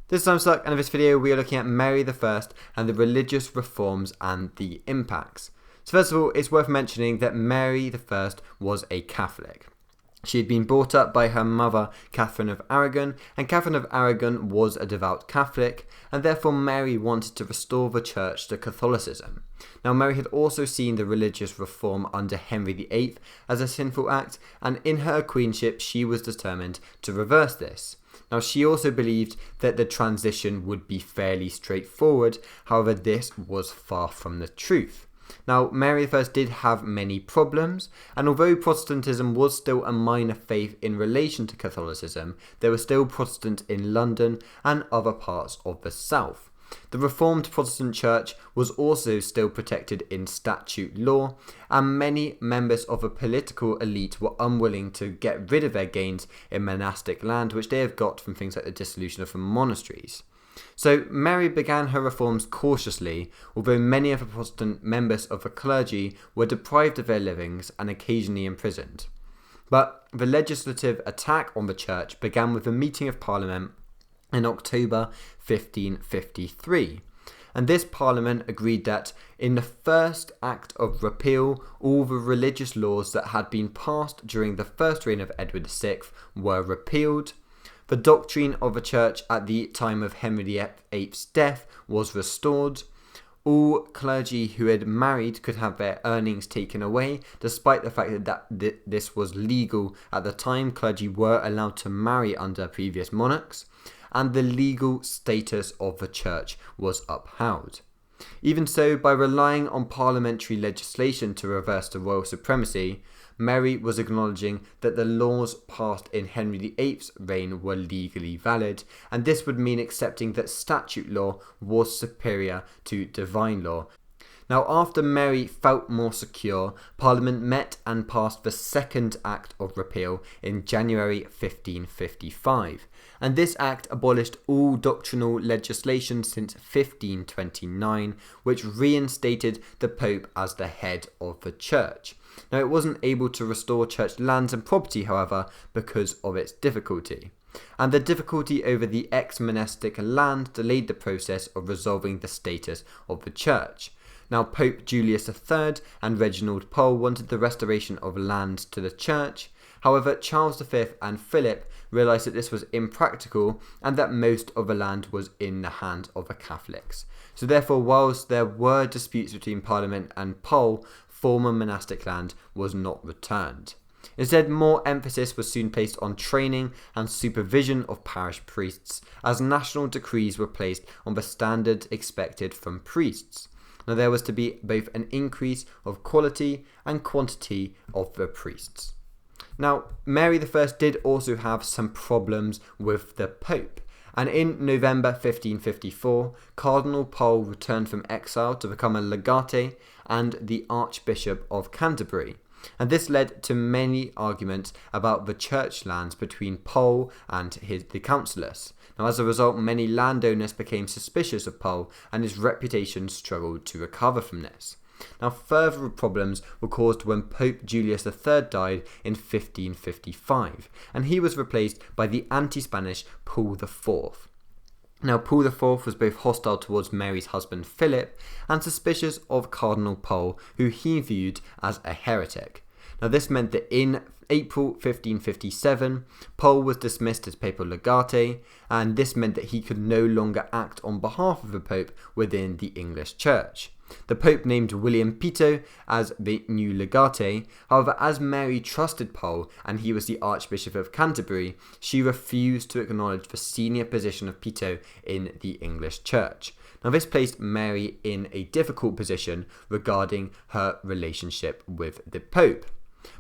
This time suck, and in this video we are looking at Mary I and the religious reforms and the impacts. So first of all, it's worth mentioning that Mary I was a Catholic. She had been brought up by her mother, Catherine of Aragon, and Catherine of Aragon was a devout Catholic, and therefore Mary wanted to restore the church to Catholicism. Now, Mary had also seen the religious reform under Henry VIII as a sinful act, and in her queenship she was determined to reverse this. Now, she also believed that the transition would be fairly straightforward, however this was far from the truth. Now, Mary I did have many problems, and although Protestantism was still a minor faith in relation to Catholicism, there were still Protestants in London and other parts of the south. The Reformed Protestant Church was also still protected in statute law, and many members of the political elite were unwilling to get rid of their gains in monastic land, which they have got from things like the dissolution of the monasteries. So Mary began her reforms cautiously, although many of the Protestant members of the clergy were deprived of their livings and occasionally imprisoned. But the legislative attack on the church began with a meeting of Parliament in October 1553. And this Parliament agreed that in the first act of repeal, all the religious laws that had been passed during the first reign of Edward VI were repealed. The doctrine of the church at the time of Henry VIII's death was restored. All clergy who had married could have their earnings taken away, despite the fact that this was legal at the time. Clergy were allowed to marry under previous monarchs, and the legal status of the church was upheld. Even so, by relying on parliamentary legislation to reverse the royal supremacy, Mary was acknowledging that the laws passed in Henry VIII's reign were legally valid, and this would mean accepting that statute law was superior to divine law. Now, after Mary felt more secure, Parliament met and passed the second Act of Repeal in January 1555, and this Act abolished all doctrinal legislation since 1529, which reinstated the Pope as the head of the Church. Now, it wasn't able to restore church lands and property, however, because of its difficulty. And the difficulty over the ex-monastic land delayed the process of resolving the status of the church. Now, Pope Julius III and Reginald Pole wanted the restoration of lands to the church. However, Charles V and Philip realised that this was impractical and that most of the land was in the hands of the Catholics. So therefore, whilst there were disputes between Parliament and Pole, former monastic land was not returned. Instead, more emphasis was soon placed on training and supervision of parish priests, as national decrees were placed on the standards expected from priests. Now, there was to be both an increase of quality and quantity of the priests. Now, Mary I did also have some problems with the Pope, and in November 1554, Cardinal Pole returned from exile to become a legate and the Archbishop of Canterbury. And this led to many arguments about the church lands between Pole and the councillors. Now, as a result, many landowners became suspicious of Pole, and his reputation struggled to recover from this. Now, further problems were caused when Pope Julius III died in 1555, and he was replaced by the anti-Spanish Paul IV. Now, Paul IV was both hostile towards Mary's husband Philip and suspicious of Cardinal Pole, who he viewed as a heretic. Now, this meant that in April 1557, Pole was dismissed as papal legate, and this meant that he could no longer act on behalf of the Pope within the English Church. The Pope named William Pitot as the new legate. However, as Mary trusted Pole and he was the Archbishop of Canterbury, she refused to acknowledge the senior position of Pitot in the English Church. Now, this placed Mary in a difficult position regarding her relationship with the Pope.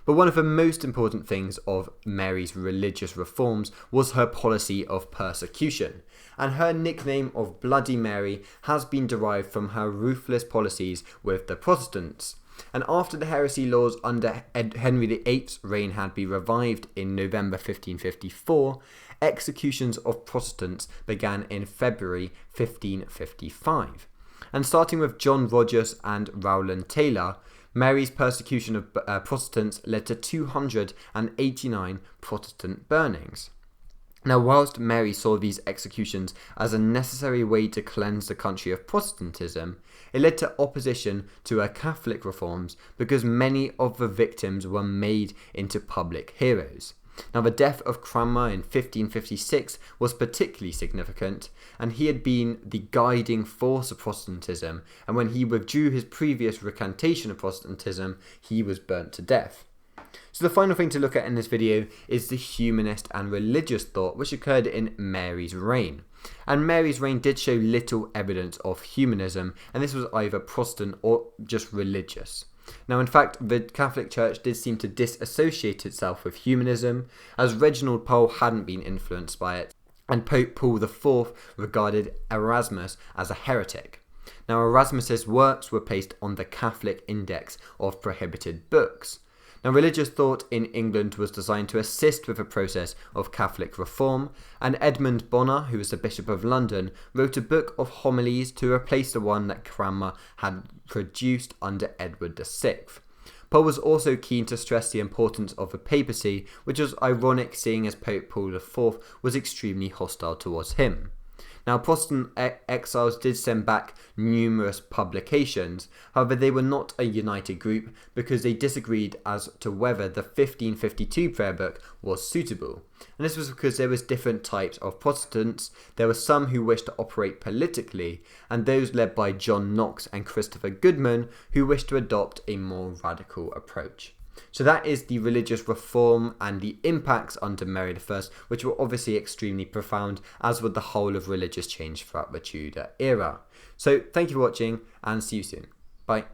But one of the most important things of Mary's religious reforms was her policy of persecution, and her nickname of Bloody Mary has been derived from her ruthless policies with the Protestants. And after the heresy laws under Henry VIII's reign had been revived in November 1554, executions of Protestants began in February 1555. And starting with John Rogers and Rowland Taylor, Mary's persecution of Protestants led to 289 Protestant burnings. Now, whilst Mary saw these executions as a necessary way to cleanse the country of Protestantism, it led to opposition to her Catholic reforms because many of the victims were made into public heroes. Now, the death of Cranmer in 1556 was particularly significant, and he had been the guiding force of Protestantism, and when he withdrew his previous recantation of Protestantism, he was burnt to death. So the final thing to look at in this video is the humanist and religious thought which occurred in Mary's reign. And Mary's reign did show little evidence of humanism, and this was either Protestant or just religious. Now, in fact, the Catholic Church did seem to disassociate itself with humanism, as Reginald Pole hadn't been influenced by it, and Pope Paul IV regarded Erasmus as a heretic. Now, Erasmus's works were placed on the Catholic Index of Prohibited Books. Now, religious thought in England was designed to assist with the process of Catholic reform, and Edmund Bonner, who was the Bishop of London, wrote a book of homilies to replace the one that Cranmer had produced under Edward VI. Pole was also keen to stress the importance of the papacy, which was ironic seeing as Pope Paul IV was extremely hostile towards him. Now, Protestant exiles did send back numerous publications, however they were not a united group because they disagreed as to whether the 1552 prayer book was suitable. And this was because there was different types of Protestants. There were some who wished to operate politically, and those led by John Knox and Christopher Goodman who wished to adopt a more radical approach. So that is the religious reform and the impacts under Mary I, which were obviously extremely profound, as would the whole of religious change throughout the Tudor era. So thank you for watching, and see you soon. Bye.